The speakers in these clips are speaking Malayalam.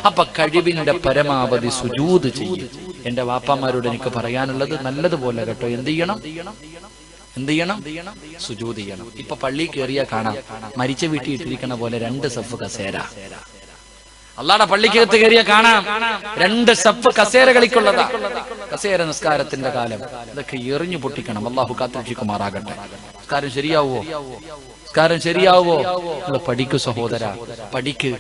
അപ്പൊ കഴിവിന്റെ പരമാവധി സുജൂദ് ചെയ്യും. എന്റെ വാപ്പമാരോട് എനിക്ക് പറയാനുള്ളത് നല്ലതുപോലെ കേട്ടോ, എന്ത് ചെയ്യണം? സുജൂദ് ചെയ്യണം. ഇപ്പൊ പള്ളി കയറിയാ കാണാം മരിച്ച വീട്ടിൽ ഇട്ടിരിക്കണ പോലെ 2 സഫ് കസേര. അള്ളാടെ പള്ളിക്കകത്ത് കയറിയ കാണാം 2 സഫ് കസേരകളിക്കുള്ളതാ. കസേര നിസ്കാരത്തിന്റെ കാലം ഇതൊക്കെ എറിഞ്ഞു പൊട്ടിക്കണം. അള്ളാഹു കാത്തുരക്ഷിക്കുമാറാകട്ടെ. നിസ്കാരം ശരിയാവോ? നിങ്ങൾ പഠിക്കു സഹോദര, പഠിക്ക്.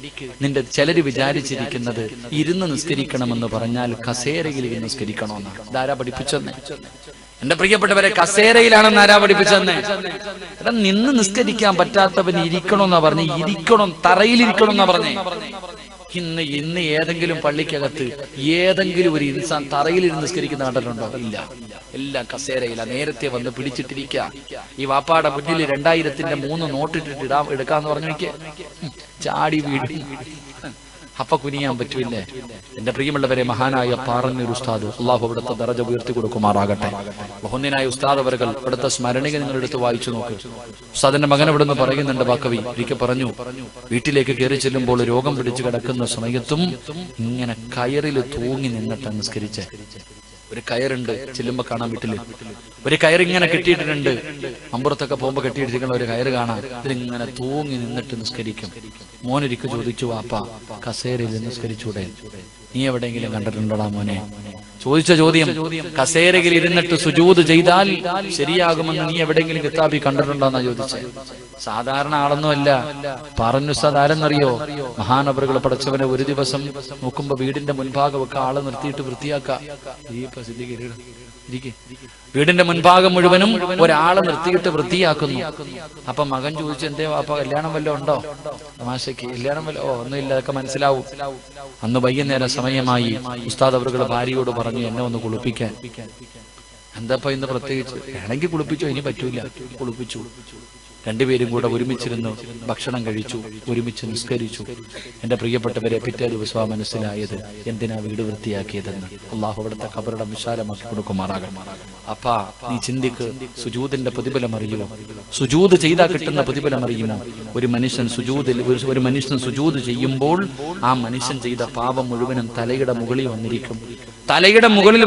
നിന്റെ ചിലര് വിചാരിച്ചിരിക്കുന്നത് ഇരുന്ന് നിസ്കരിക്കണമെന്ന് പറഞ്ഞാൽ കസേരയിൽ നിസ്കരിക്കണമെന്നാണ്. ഇതാരാ പഠിപ്പിച്ചെന്ന്? എന്റെ പ്രിയപ്പെട്ടവരെ, കസേരയിലാണെന്ന് ആരാ പഠിപ്പിച്ചെന്ന്? എടാ, നിന്ന് നിസ്കരിക്കാൻ പറ്റാത്തവന് ഇരിക്കണമെന്നാ പറഞ്ഞ്. ഇരിക്കണം, തറയിലിരിക്കണമെന്നാ പറഞ്ഞേ. ഇന്ന് ഏതെങ്കിലും പള്ളിക്കകത്ത് ഏതെങ്കിലും ഒരു ഇൻസാൻ തറയിലിരുന്ന് നിസ്കരിക്കുന്ന കണ്ടിട്ടുണ്ടോ? ഇല്ല. എല്ലാം കസേരയില്ല. നേരത്തെ വന്ന് പിടിച്ചിട്ടിരിക്കുക. ഈ വാപ്പാടെ മുന്നിൽ 2000-ന്റെ 3 നോട്ടിട്ടിട്ട് എടുക്കാന്ന് പറഞ്ഞു എനിക്ക് ചാടി വീട്. അപ്പൊ കുനിയാൻ പറ്റൂല്ലേ? എന്റെ പ്രിയമുള്ളവരെ, മഹാനായ പാറന്നൂർ ഉസ്താദ്, അള്ളാഹു അവിടുത്തെ ദറജ ഉയർത്തി കൊടുക്കുമാറാകട്ടെ. ബഹുന്യനായ ഉസ്താദ് അവർകൾ ഇവിടുത്തെ സ്മരണിക നിങ്ങൾ എടുത്ത് വായിച്ചു നോക്ക്. ഉസ്താദിന്റെ മകൻ ഇവിടെ നിന്ന് പറയുന്നുണ്ട്, ബാക്കവി ഒരിക്കൽ പറഞ്ഞു, വീട്ടിലേക്ക് കയറി ചെല്ലുമ്പോൾ രോഗം പിടിച്ചു കിടക്കുന്ന സമയത്തും ഇങ്ങനെ കയറിൽ തൂങ്ങി നിന്നിട്ട് നിസ്കരിച്ച്. ഒരു കയറുണ്ട്, ചെല്ലുമ്പോ കാണാൻ വീട്ടില് ഒരു കയർ ഇങ്ങനെ കെട്ടിയിട്ടുണ്ട്. അമ്പുറത്തൊക്കെ പോകുമ്പോ കെട്ടിയിട്ടിരിക്കുന്ന ഒരു കയറ് കാണാം. ഇതിങ്ങനെ തൂങ്ങി നിന്നിട്ട് നിസ്കരിക്കും. മോനൊരിക്കൽ ചോദിച്ചു, വാപ്പ കസേരയിൽ നിസ്കരിച്ചൂടെ? നീ എവിടെയെങ്കിലും കണ്ടിട്ടുണ്ടോടാ മോനെ? ചോദിച്ച ചോദ്യം, കസേരയിൽ ഇരുന്നിട്ട് സുജൂദ് ചെയ്താൽ ശരിയാകുമെന്ന് നീ എവിടെയെങ്കിലും കിതാബിൽ കണ്ടിട്ടുണ്ടോന്നാ ചോദിച്ചത്. സാധാരണ ആളൊന്നുമല്ല. പറഞ്ഞു ആരെന്നറിയോ? മഹാനവറുകൾ പടച്ചവനെ ഒരു ദിവസം നോക്കുമ്പോ വീടിന്റെ മുൻഭാഗമൊക്കെ ആളെ നിർത്തിയിട്ട് വൃത്തിയാക്കാം. വീടിന്റെ മുൻഭാഗം മുഴുവനും ഒരാളെ നിർത്തിയിട്ട് വൃത്തിയാക്കുന്നു. അപ്പൊ മകൻ ചോദിച്ചു, എന്തേ വാപ്പ, കല്യാണം വല്ലതും ഉണ്ടോ? തമാശക്ക് കല്യാണം വല്ല? ഒന്നുമില്ല, അതൊക്കെ മനസ്സിലാവും. അന്ന് വൈകുന്നേരം സമയമായി. ഉസ്താദ് അവറുകൾ ഭാര്യയോട് പറഞ്ഞു, എന്നെ ഒന്ന് കുളിപ്പിക്കാൻ. എന്താ ഇന്ന് പ്രത്യേകിച്ച്? വേണമെങ്കിൽ കുളിപ്പിച്ചോ, ഇനി പറ്റൂല. കുളിപ്പിച്ചു. രണ്ടുപേരും കൂടെ ഒരുമിച്ചിരുന്നു ഭക്ഷണം കഴിച്ചു, ഒരുമിച്ച് നിസ്കരിച്ചു. എന്റെ പ്രിയപ്പെട്ടവരെ, പിറ്റേ ദിവസം മനസ്സിലായത് എന്തിനാ വീട് വൃത്തിയാക്കിയതെന്ന്. അള്ളാഹു അവിടുത്തെ ഖബറിടം വിശാലമാക്കി കൊടുക്കുമാറാകണം. അപ്പാ, നീ ചിന്തിക്ക്, സുജൂദിന്റെ പ്രതിഫലം അറിയുമോ? സുജൂദ് ചെയ്താൽ കിട്ടുന്ന പ്രതിഫലം അറിയുമോ? ഒരു മനുഷ്യൻ സുജൂദ് ചെയ്യുമ്പോൾ ആ മനുഷ്യൻ ചെയ്ത പാപം മുഴുവനും തലയുടെ മുകളിൽ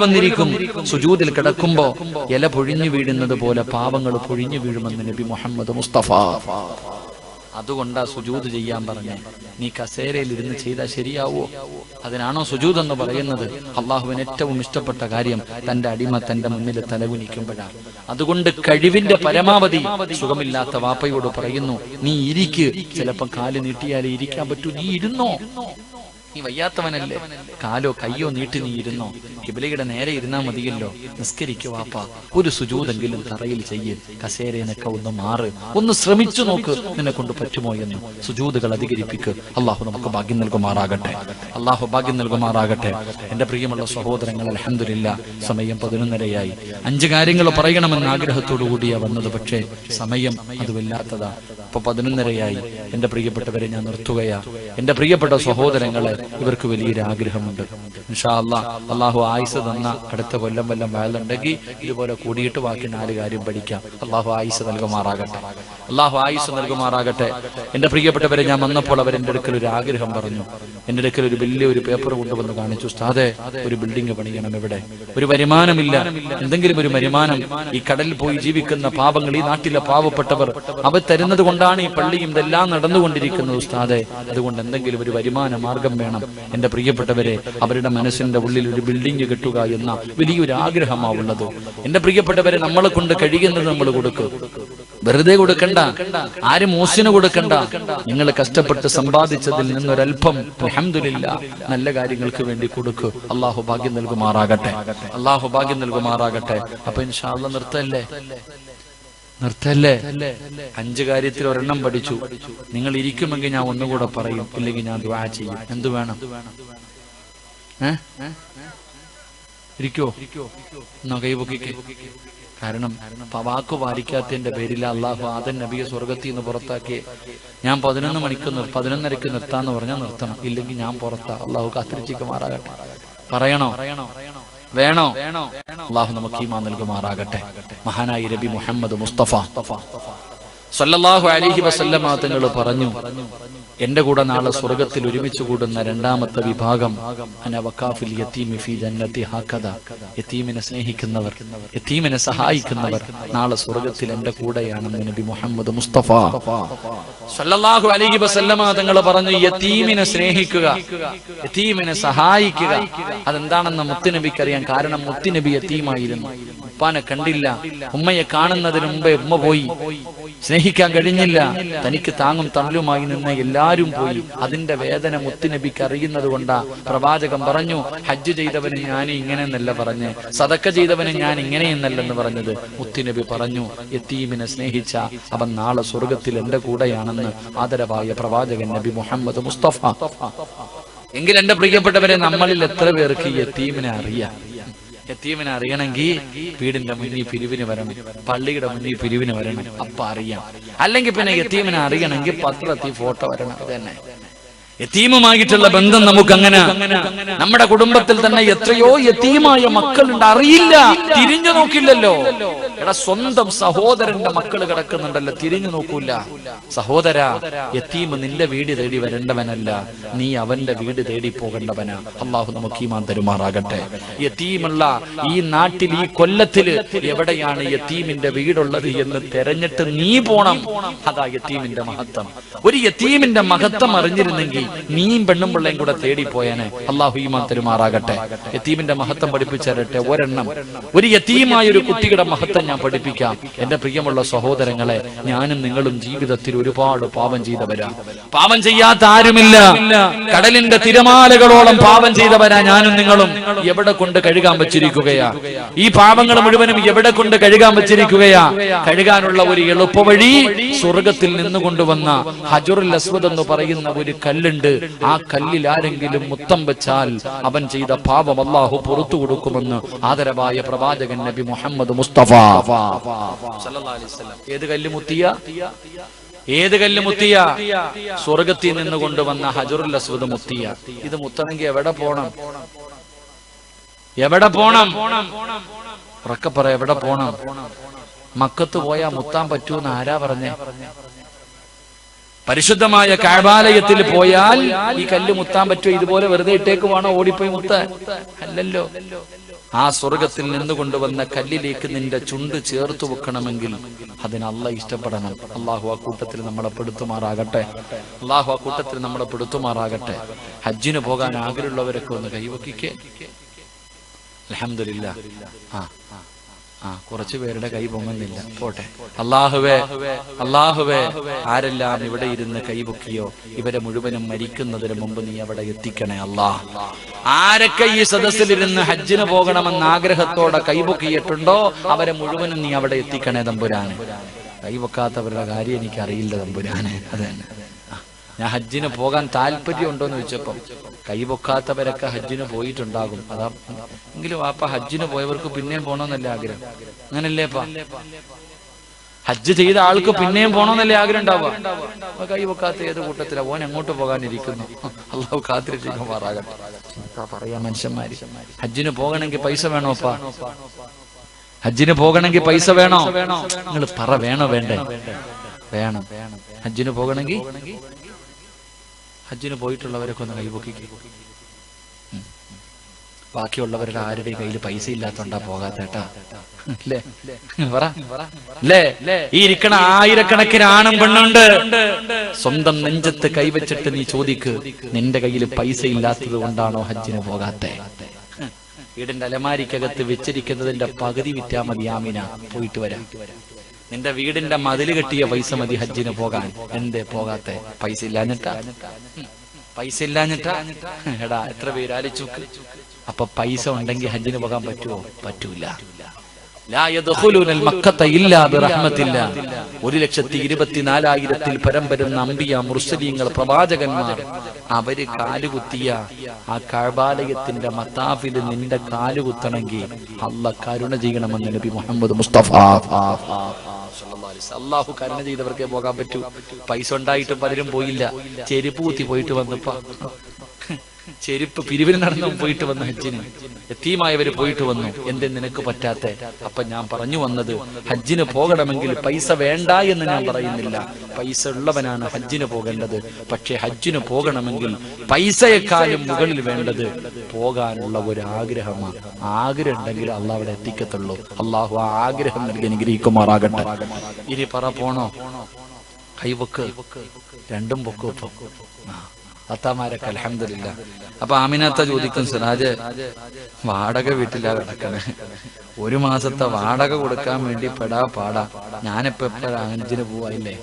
വന്നിരിക്കും. സുജൂദിൽ കിടക്കുമ്പോ ഇല പൊഴിഞ്ഞു വീഴുന്നത് പോലെ പാപങ്ങൾ പൊഴിഞ്ഞു വീഴുമെന്ന് നബി മുഹമ്മദ് മുസ്തഫ. അതുകൊണ്ടാ സുജൂദ് ചെയ്യാൻ പറഞ്ഞേ. നീ കസേരയിൽ ഇരുന്ന് ചെയ്താൽ ശരിയാവോ? അതിനാണോ സുജൂദ് എന്ന് പറയുന്നത്? അള്ളാഹുവിന് ഏറ്റവും ഇഷ്ടപ്പെട്ട കാര്യം തന്റെ അടിമ തന്റെ മുന്നിൽ തലകുനിക്കുമ്പോഴാണ്. അതുകൊണ്ട് കഴിവിന്റെ പരമാവധി സുഖമില്ലാത്ത വാപ്പയോട് പറയുന്നു, നീ ഇരിക്ക്. ചിലപ്പോ കാല് നീട്ടിയാലേ ഇരിക്കാൻ പറ്റൂ. നീ ഇരുന്നോ? നീ വയ്യാത്തവനല്ലേ? കാലോ കയ്യോ നീട്ടി നീ ഇരുന്നോ? ഖിബ്ലയുടെ നേരെ ഇരുന്നാ മതിയല്ലോ. നിസ്കരിക്കു വാപ്പ. ഒരു സുജൂദെങ്കിലും തറയിൽ ചെയ്യ്. കസേരനൊക്കെ ഒന്ന് മാറ്. ഒന്ന് ശ്രമിച്ചു നോക്ക്, നിന്നെ കൊണ്ട് പറ്റുമോ എന്ന്. സുജൂദുകൾ അധികരിപ്പിക്ക്. അള്ളാഹു നമുക്ക് ഭാഗ്യം നൽകുമാറാകട്ടെ. എന്റെ പ്രിയമുള്ള സഹോദരങ്ങൾ, അൽഹംദുലില്ലാഹ് സമയം 11:30 5 കാര്യങ്ങൾ പറയണമെന്ന് ആഗ്രഹത്തോടു കൂടിയാ വന്നത്. പക്ഷേ സമയം അത് വല്ലാത്തതാ. ഇപ്പൊ 11:30 എന്റെ പ്രിയപ്പെട്ടവരെ, ഞാൻ നിർത്തുകയാ. എന്റെ പ്രിയപ്പെട്ട സഹോദരങ്ങളെ, ഇവർക്ക് വലിയൊരു ആഗ്രഹമുണ്ട്. ഇൻഷാ അല്ലാഹ് അള്ളാഹു ആയുസ് തന്ന അടുത്ത കൊല്ലം വല്ലം വയലുണ്ടെങ്കിൽ ഇതുപോലെ കൂടിയിട്ട് ബാക്കി 4 കാര്യം പഠിക്കാം. അള്ളാഹു ആയുസ് നൽകുമാറാകട്ടെ. എന്റെ പ്രിയപ്പെട്ടവരെ, ഞാൻ വന്നപ്പോൾ അവർ എന്റെ അടുക്കൽ ഒരു ആഗ്രഹം പറഞ്ഞു. എന്റെ അടുക്കൽ ഒരു വലിയൊരു പേപ്പർ കൊണ്ടുവന്ന് കാണിച്ചു. ഉസ്താദേ, ഒരു ബിൽഡിംഗ് പണിയണം. ഇവിടെ ഒരു വരുമാനമില്ല. എന്തെങ്കിലും ഒരു വരുമാനം. ഈ കടലിൽ പോയി ജീവിക്കുന്ന പാവങ്ങൾ, ഈ നാട്ടിലെ പാവപ്പെട്ടവർ, അവർ തരുന്നത് കൊണ്ടാണ് ഈ പള്ളിയും ഇതെല്ലാം നടന്നുകൊണ്ടിരിക്കുന്നത് ഉസ്താദേ. അതുകൊണ്ട് എന്തെങ്കിലും ഒരു വരുമാന മാർഗം വേണം. എന്റെ പ്രിയപ്പെട്ടവരെ, അവരുടെ മനസ്സിന്റെ ഉള്ളിൽ ഒരു ബിൽഡിംഗ് കെട്ടുക എന്ന വലിയൊരു ആഗ്രഹമാവുള്ളത്. എന്റെ പ്രിയപ്പെട്ടവരെ, നമ്മളെ കൊണ്ട് കഴിയുന്നത് നമ്മൾ കൊടുക്കും. വെറുതെ കൊടുക്കണ്ട, ആരും മോശിന് കൊടുക്കണ്ട. നിങ്ങൾ കഷ്ടപ്പെട്ട് സമ്പാദിച്ചതിൽ നിന്നൊരൽപ്പം അൽഹംദുലില്ലാഹ് നല്ല കാര്യങ്ങൾക്ക് വേണ്ടി കൊടുക്കൂ. അള്ളാഹു ഭാഗ്യം നൽകുമാറാകട്ടെ. അപ്പൊ ഇൻഷാ അല്ലാഹ് നിർത്തല്ലേ. 5 കാര്യത്തിൽ ഒരെണ്ണം പഠിച്ചു. നിങ്ങൾ ഇരിക്കുമെങ്കിൽ ഞാൻ ഒന്നുകൂടെ പറയും, ഇല്ലെങ്കിൽ ഞാൻ ദുആ ചെയ്യും. എന്തു വേണം? ഇരിക്കോ? എന്നാ കൈപൊക്കിക്ക്. കാരണം വാക്ക് പാലിക്കാത്തതിന്റെ പേരിൽ അള്ളാഹു ആദം നബിയെ സ്വർഗത്തിൽ നിന്ന് പുറത്താക്കി. ഞാൻ 11:30 നിർത്താന്ന് പറഞ്ഞാൽ നിർത്തണം, ഇല്ലെങ്കിൽ ഞാൻ പുറത്താ. അള്ളാഹു കാത്തിരിക്കുമാറാകട്ടെ. പറയണോ? വേണോ? അള്ളാഹു നമുക്ക് ഈമാൻ നൽകുമാറാകട്ടെ. മഹാനായ നബി മുഹമ്മദ് മുസ്തഫ സല്ലല്ലാഹു അലൈഹി വസല്ലമ തങ്ങൾ പറഞ്ഞു, എന്റെ കൂടെ നാളെ സ്വർഗത്തിൽ ഒരുമിച്ച് കൂടുന്ന രണ്ടാമത്തെ വിഭാഗം അന വഖാഫിൽ യതീമി ഫീ ജന്നതി ഹഖദ, യതീമിനെ സ്നേഹിക്കുന്നവർ, യതീമിനെ സഹായിക്കുന്നവർ നാളെ സ്വർഗത്തിൽ എന്റെ കൂടെയാണെന്ന് നബി മുഹമ്മദ് മുസ്തഫ സല്ലല്ലാഹു അലൈഹി വസല്ലമ തങ്ങൾ പറഞ്ഞു. യതീമിനെ സ്നേഹിക്കുക, യതീമിനെ സഹായിക്കുക, അതെന്താണെന്ന് മുത്തുനബിക്കറിയാം. കാരണം മുത്തുനബി യതീമായിരുന്നു. ഉപ്പാനെ കണ്ടില്ല, ഉമ്മയെ കാണുന്നതിന് മുമ്പേ ഉമ്മ പോയി, സ്നേഹിക്കാൻ കഴിഞ്ഞില്ല. തനിക്ക് താങ്ങും തണലുമായി നിന്ന് എല്ലാരും പോയി. അതിന്റെ വേദന മുത്തുനബിക്ക് അറിയുന്നത് കൊണ്ടാ പ്രവാചകൻ പറഞ്ഞു, ഹജ്ജ് ചെയ്തവന് ഞാൻ ഇങ്ങനെയെന്നല്ല പറഞ്ഞ്, സദക്ക ചെയ്തവന് ഞാൻ ഇങ്ങനെയെന്നല്ലെന്ന് പറഞ്ഞത്. മുത്തുനബി പറഞ്ഞു, യതീമിനെ സ്നേഹിച്ച അവൻ നാളെ സ്വർഗത്തിൽ എന്റെ കൂടെയാണെന്ന് ആദരവായ പ്രവാചകൻ നബി മുഹമ്മദ് മുസ്തഫ. എങ്കിൽ എന്റെ പ്രിയപ്പെട്ടവരെ, നമ്മളിൽ എത്ര പേർക്ക് യതീമിനെ അറിയാം? യതീമിനെ അറിയണമെങ്കിൽ വീടിന്റെ മുന്നിൽ പിരിവിന് വരണം, പള്ളിയുടെ മുന്നിൽ പിരിവിന് വരണം, അപ്പ അറിയാം. അല്ലെങ്കിൽ പിന്നെ യതീമിനെ അറിയണമെങ്കിൽ പത്രത്തിൽ ഫോട്ടോ വരണം. അത് തന്നെ യതീമുമായിട്ടുള്ള ബന്ധം നമുക്ക് അങ്ങനെ. നമ്മുടെ കുടുംബത്തിൽ തന്നെ എത്രയോ യതീമായ മക്കളുണ്ട്, അറിയില്ല, തിരിഞ്ഞു നോക്കില്ലല്ലോ. എടാ, സ്വന്തം സഹോദരന്റെ മക്കൾ കിടക്കുന്നുണ്ടല്ലോ, തിരിഞ്ഞു നോക്കൂല. സഹോദര, യതീം നിന്റെ വീട് തേടി വരേണ്ടവനല്ല, നീ അവന്റെ വീട് തേടി പോകേണ്ടവനാ. അള്ളാഹു നമുക്ക് ഈമാൻ തരുമാറാകട്ടെ. യതീമുള്ള ഈ നാട്ടിൽ, ഈ കൊല്ലത്തില് എവിടെയാണ് യതീമിന്റെ വീടുള്ളത് എന്ന് തെരഞ്ഞിട്ട് നീ പോണം. അതാ യതീമിന്റെ മഹത്വം. ഒരു യതീമിന്റെ മഹത്വം അറിഞ്ഞിരുന്നെങ്കിൽ നീയും പെണ്ണും പിള്ളയും കൂടെ തേടിപ്പോയാനെ. അള്ളാഹു ഈമാൻ തരുമാറാകട്ടെ. യതീമിന്റെ മഹത്വം പഠിപ്പിച്ചരട്ടെ. ഒരെണ്ണം, ഒരു യതീമായ ഒരു കുട്ടിയുടെ മഹത്വം ഞാൻ പഠിപ്പിക്കാം. എന്റെ പ്രിയമുള്ള സഹോദരങ്ങളെ, ഞാനും നിങ്ങളും ജീവിതത്തിൽ ഒരുപാട് പാപം ചെയ്തവരാ. പാപം ചെയ്യാത്ത ആരുമില്ല. കടലിന്റെ തിരമാലകളോളം പാപം ചെയ്തവരാ ഞാനും നിങ്ങളും. എവിടെ കൊണ്ട് കഴുകാൻ വെച്ചിരിക്കുകയാ? ഈ പാപങ്ങൾ മുഴുവനും എവിടെ കൊണ്ട് കഴുകാൻ വെച്ചിരിക്കുകയാ? കഴുകാനുള്ള ഒരു എളുപ്പവഴി സ്വർഗത്തിൽ നിന്ന് കൊണ്ടുവന്ന ഹജറുൽ അസ്വദ് എന്ന് പറയുന്ന ഒരു കല്ലുണ്ട്. ആ കല്ലിൽ ആരെങ്കിലും മുത്തം വെച്ചാൽ അവൻ ചെയ്ത പാപം അല്ലാഹു പുറത്തു കൊടുക്കുമെന്ന് ആദരവായ പ്രവാചകൻ നബി മുഹമ്മദ് മുസ്തഫ സല്ലല്ലാഹു അലൈഹി വസല്ലം. ഏത് കല്ല് മുത്തിയ? ഏത് കല്ല് മുത്തിയ? സ്വർഗത്തിൽ നിന്ന് കൊണ്ടുവന്ന ഹജറുൽ അസ്വദ് മുത്തിയ. ഇത് മുത്തണമെങ്കിൽ എവിടെ പോണം? എവിടെ പോണം? ഉറക്കെ പറ, എവിടെ പോണം? മക്കത്ത് പോയാ മുത്താൻ പറ്റൂന്ന് ആരാ പറഞ്ഞേ? പരിശുദ്ധമായ കഅബാലയത്തിൽ പോയാൽ ഈ കല്ല് മുത്താൻ പറ്റുമോ? ഇതുപോലെ വെറുതെ ഇട്ടേക്ക് വേണോ ഓടിപ്പോയി മുത്താൻ? അല്ലല്ലോ. ആ സ്വർഗത്തിൽ നിന്ന് കൊണ്ടുവന്ന കല്ലിലേക്ക് നിന്റെ ചുണ്ട് ചേർത്ത് വെക്കണമെങ്കിൽ അതിന് അല്ലാഹ് ഇഷ്ടപ്പെടണം. അള്ളാഹു ആ കൂട്ടത്തിൽ നമ്മളെ പെടുത്തുമാറാകട്ടെ. അള്ളാഹു ആ കൂട്ടത്തിൽ നമ്മളെ പെടുത്തുമാറാകട്ടെ. ഹജ്ജിന് പോകാൻ ആഗ്രഹമുള്ളവരൊക്കെ ഒന്ന് കൈവക്കിക്കേ. അൽഹംദുലില്ലാഹ്. കുറച്ചു പേരുടെ കൈ പൊങ്ങുന്നില്ല, പോട്ടെ. അല്ലാഹുവേ, ആരെല്ലാം ഇവിടെ ഇരുന്ന് കൈപൊക്കിയോ ഇവരെ മുഴുവനും മരിക്കുന്നതിന് മുമ്പ് നീ അവിടെ എത്തിക്കണേ അല്ലാഹ്. ആരൊക്കെ ഈ സദസ്സിലിരുന്ന് ഹജ്ജിന് പോകണമെന്ന ആഗ്രഹത്തോടെ കൈപൊക്കിയിട്ടുണ്ടോ അവരെ മുഴുവനും നീ അവിടെ എത്തിക്കണേ തമ്പുരാനെ. കൈപൊക്കാത്തവരുടെ കാര്യം എനിക്കറിയില്ല തമ്പുരാനെ. അത് തന്നെ. ഞാൻ ഹജ്ജിന് പോകാൻ താല്പര്യമുണ്ടോന്ന് ചോദിച്ചപ്പം കൈപൊക്കാത്തവരൊക്കെ ഹജ്ജിന് പോയിട്ടുണ്ടാകും. അതാ എങ്കിലും അപ്പ ഹജ്ജിന് പോയവർക്ക് പിന്നെയും പോണോന്നല്ലേ ആഗ്രഹം? അങ്ങനല്ലേപ്പാ? ഹജ്ജ് ചെയ്ത ആൾക്ക് പിന്നെയും പോണോന്നല്ലേ ആഗ്രഹം ഉണ്ടാവുക? കൈപൊക്കാത്ത ഏത് കൂട്ടത്തിലാ? ഓൻ എങ്ങോട്ട് പോകാനിരിക്കുന്നു? അള്ളാഹു കാത്തിരിക്കുമാറാകട്ടെ. പറയാ മനുഷ്യന്മാര്, ഹജ്ജിന് പോകണമെങ്കിൽ പൈസ വേണോപ്പാ? ഹജ്ജിന് പോകണമെങ്കിൽ പൈസ വേണോ? നിങ്ങൾ പറ, വേണോ വേണ്ടേ? വേണം. ഹജ്ജിന് പോകണമെങ്കിൽ ഹജ്ജിന് പോയിട്ടുള്ളവരൊക്കെ ഒന്ന് കൈപൊക്കി. ബാക്കിയുള്ളവരുടെ ആരുടെയും കയ്യിൽ പൈസ ഇല്ലാത്തോണ്ടാ പോകാത്തേട്ടാ. ഈ ഇരിക്കണ ആയിരക്കണക്കിന് ആണും പെണ്ണുണ്ട്. സ്വന്തം നെഞ്ചത്ത് കൈവച്ചിട്ട് നീ ചോദിക്ക്, നിന്റെ കയ്യിൽ പൈസ ഇല്ലാത്തത് കൊണ്ടാണോ ഹജ്ജിന് പോകാത്തെ? വീടിന്റെ അലമാരിക്കകത്ത് വെച്ചിരിക്കുന്നതിന്റെ പകുതി വിറ്റാ മതി ആമിന, പോയിട്ട് വരാം. നിന്റെ വീടിന്റെ മതില് കെട്ടിയ പൈസ മതി ഹജ്ജിന് പോകാൻ. എന്തേ പോകാത്തെ? പൈസ ഇല്ലാഞ്ഞിട്ടാ? പൈസ ഇല്ലാഞ്ഞിട്ടാ? എടാ, എത്ര പേര് ആലോചിച്ചു. അപ്പൊ പൈസ ഉണ്ടെങ്കിൽ ഹജ്ജിന് പോകാൻ പറ്റുമോ? പറ്റൂല. 1,24,000 പരം വരുന്ന അമ്പിയ മുർസലീങ്ങൾ, പ്രവാചകന്മാർ, അവര് കാലുകുത്തിയ ആ കഅബാലയത്തിന്റെ മത്താഫിൽ നിന്റെ കാലുകുത്തണമെങ്കിൽ അല്ലാഹ് കരുണ ചെയ്യണമെന്ന് നബി മുഹമ്മദ് മുസ്തഫ. അള്ളാഹു കരുണ ചെയ്തവർക്കേ പോകാൻ പറ്റൂ. പൈസ ഉണ്ടായിട്ടും പലരും പോയില്ല. ചെരുപ്പ് കുത്തി പോയിട്ട് വന്നപ്പോ ചെരുപ്പ് പിരിവിന് നടന്നു പോയിട്ട് വന്നു ഹജ്ജിന്. യതീമായവര് പോയിട്ട് വന്നു. എന്തേ നിനക്ക് പറ്റാത്ത? അപ്പൊ ഞാൻ പറഞ്ഞു വന്നത്, ഹജ്ജിന് പോകണമെങ്കിൽ പൈസ വേണ്ട എന്ന് ഞാൻ പറയുന്നില്ല. പൈസ ഉള്ളവനാണ് ഹജ്ജിന് പോകേണ്ടത്. പക്ഷെ ഹജ്ജിന് പോകണമെങ്കിൽ പൈസയെക്കാളും മുകളിൽ വേണ്ടത് പോകാനുള്ള ഒരു ആഗ്രഹമാണ്. ആഗ്രഹം ഉണ്ടെങ്കിൽ അള്ളാഹ് അവിടെ എത്തിക്കത്തുള്ളൂ. അള്ളാഹു ആ ആഗ്രഹം നൽകി അനുഗ്രഹിക്കുമാറാകട്ടെ. ഇനി പറ, പോണോ? കൈവക്ക്, രണ്ടും പൊക്കോ. അത്താമാരൊക്കെ അൽഹംദുലില്ലാ. അപ്പൊ ആമിനാത്ത ചോദിക്കും, സിറാജ് വാടക വീട്ടിലാ കിടക്കണേ, 1 മാസത്തെ വാടക കൊടുക്കാൻ വേണ്ടി പെടാ പാടാ. ഞാനിപ്പോ എപ്പോഴാ ഹജ്ജിന് പോവായില്ലേ?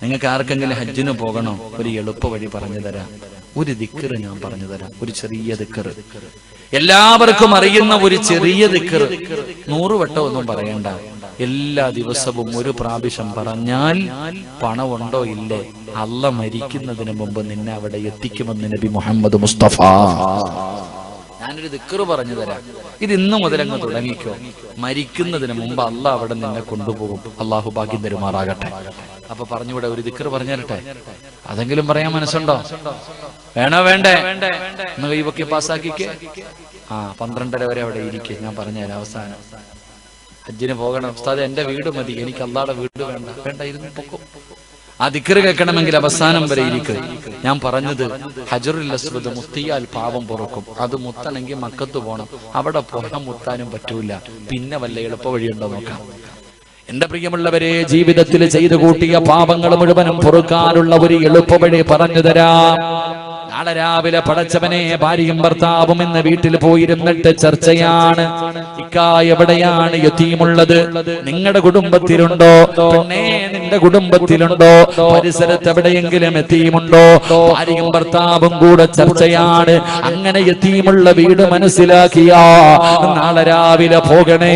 നിങ്ങൾക്ക് ആർക്കെങ്കിലും ഹജ്ജിന് പോകണോ? ഒരു എളുപ്പ വഴി പറഞ്ഞു തരാം. ഒരു ദിക്ർ ഞാൻ പറഞ്ഞു തരാം. ഒരു ചെറിയ ദിക്ർ, എല്ലാവർക്കും അറിയുന്ന ഒരു ചെറിയ ദിക്ർ. 100 വട്ടം ഒന്നും പറയണ്ട. എല്ലാ ദിവസവും ഒരു പ്രാവശ്യം പറഞ്ഞാൽ പണമുണ്ടോ ഇല്ലേ, അള്ളാഹ് മരിക്കുന്നതിന് മുമ്പ് നിന്നെ അവിടെ എത്തിക്കുമെന്ന് നബി മുഹമ്മദ് മുസ്തഫ. ഞാനൊരു ദിക്ർ പറഞ്ഞു തരാം. ഇത് ഇന്നു മുതൽ അങ്ങ് തുടങ്ങിക്കോ. മരിക്കുന്നതിന് മുമ്പ് അള്ളാഹ് അവിടെ നിന്നെ കൊണ്ടുപോകും. അള്ളാഹു ഭാഗ്യം തരുമാറാകട്ടെ. അപ്പൊ പറഞ്ഞുകൂടെ? ഒരു ദിക്ർ പറഞ്ഞു തരട്ടെ? അതെങ്കിലും പറയാൻ മനസ്സുണ്ടോ? വേണോ? വേണ്ടേ? ഒന്ന് കൈവക്കി പാസ്സാക്കിക്കേ. 12:30 വരെ അവിടെ ഇരിക്കേ. ഞാൻ പറഞ്ഞുതരാം. അവസാനം ഹജ്ജിന് പോകണം ഉസ്താദ്, എന്റെ വീട് മതി, എനിക്ക് അള്ളാഹുടെ വീട് വേണ്ട. വേണ്ട, ഇരുന്ന് പൊക്കും. ആ ദിക്ർ കേൾക്കണമെങ്കിൽ അവസാനം വരെ ഇരിക്കും. ഞാൻ പറഞ്ഞത് ഹജറുൽ അസ്വദ് മുത്തിയാൽ പാപം പൊറുക്കും. അത് മുത്തണമെങ്കിൽ മക്കത്ത് പോകണം. അവിടെ പോകാൻ മുത്താനും പറ്റൂല. പിന്നെ വല്ല എളുപ്പ വഴിയുണ്ടോ നോക്കാം. എന്റെ പ്രിയമുള്ളവരെ, ജീവിതത്തിൽ ചെയ്തു കൂട്ടിയ പാപങ്ങൾ മുഴുവനും പൊറുക്കാനുള്ള ഒരു എളുപ്പ വഴി പറഞ്ഞു തരാം. നാളെ രാവിലെ പടച്ചവനെ ഭാര്യയും ഭർത്താവും ഇന്ന് വീട്ടിൽ പോയിരുന്നിട്ട് ചർച്ചയാണ്. ഇക്കാ, എവിടെയാണ് യതീമുള്ളത്? നിങ്ങളുടെ കുടുംബത്തിലുണ്ടോ? പെണ്ണേ, നിന്റെ കുടുംബത്തിലുണ്ടോ? പരിസരത്ത് എവിടെയെങ്കിലും യതീമുണ്ടോ? ഭാര്യയും ഭർത്താവും കൂടെ ചർച്ചയാണ്. അങ്ങനെ യതീമുള്ള വീട് മനസ്സിലാക്കിയാ നാളെ രാവിലെ പോകണേ.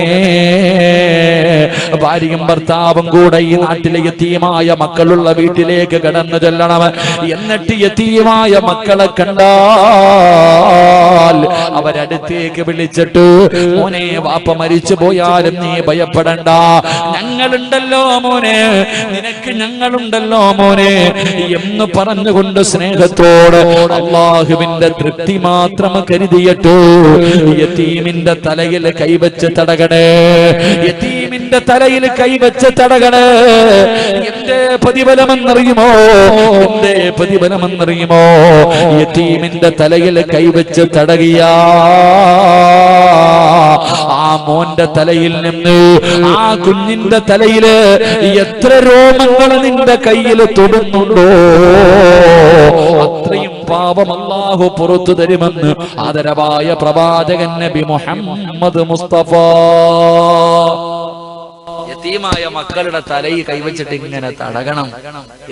ഭാര്യയും ഭർത്താവും കൂടെ ഈ നാട്ടിലെ യതീമായ മക്കളുള്ള വീട്ടിലേക്ക് കടന്നു ചെല്ലണം. എന്നിട്ട് യതീമായ മക്കളെ കണ്ടാൽ അവരടുത്തേക്ക് വിളിച്ചിട്ട്, മോനെ, വാപ്പ മരിച്ചു പോയാലും നീ ഭയപ്പെടണ്ട, ഞങ്ങളുണ്ടല്ലോ മോനെ, നിനക്ക് ഞങ്ങളുണ്ടല്ലോ മോനെ എന്ന് പറഞ്ഞുകൊണ്ട് സ്നേഹത്തോട് അല്ലാഹുവിന്റെ തൃപ്തി മാത്രം കരുതിയിട്ട് യതീമിന്റെ തലയിൽ കൈവച്ച് തടകണേ. യതീമിന്റെ തലയിൽ കൈവച്ച് തടകണേ. എന്റെ പ്രതിഫലമെന്നറിയുമോ? എന്റെ പ്രതിഫലമെന്നറിയുമോ? യതീമിന്റെ തലയിൽ കൈവച്ച് തടകിയ ആ മോന്റെ തലയിൽ നിന്ന്, ആ കുഞ്ഞിന്റെ തലയില് എത്ര രോമങ്ങൾ നിന്റെ കയ്യിൽ തൊടുന്നുണ്ടോ അത്രയും പാപം അല്ലാഹു പുറത്തു തരുമെന്ന് ആദരവായ പ്രവാചകൻ നബി മുഹമ്മദ് മുസ്തഫ. യതീമായ മക്കളുടെ തലയിൽ കൈവച്ചിട്ട് ഇങ്ങനെ തടകണം.